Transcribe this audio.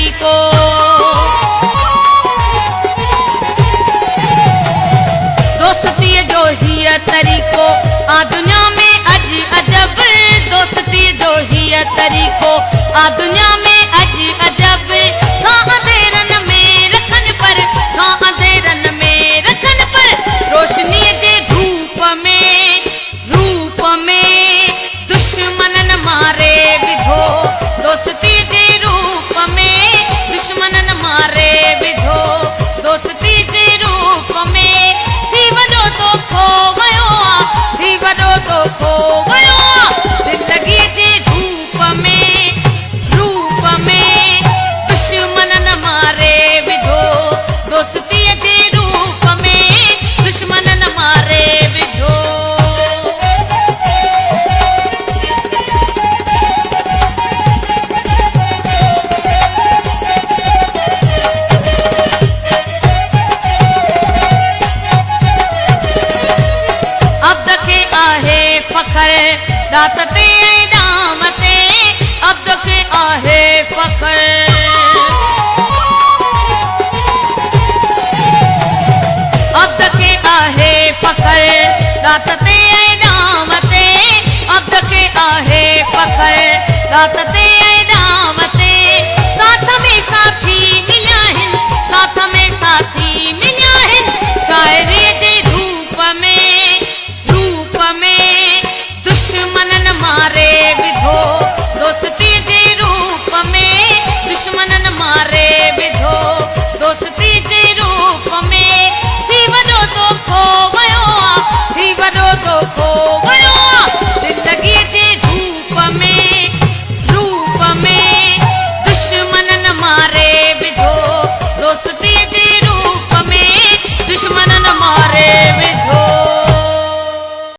तरीको दोस्ती जो ही तरीको आ दुनिया में अज अजब दोस्ती जो ही तरीको आ दुनिया में अज अजब अंधेरन में रखन पर अंधेरन में रखन पर रोशनी के रूप में दुश्मनन मारे विधो दोस्ती के रूप में दुश्मनन मारे विधो दोस्ती के रूप में थी वॾो तो खो वयो थी वॾो तो खो वयो ज़िंदगी जे रूप में दुश्मनन मारे विधो दोस्ती जे रूप में दुश्मनन मारे विधो अब्द के आहे फखर दात ते दाम ते अब्द के आहे फखर अब्द के आहे फखर दात ते दाम ते अब्द के आहे फखर दात ते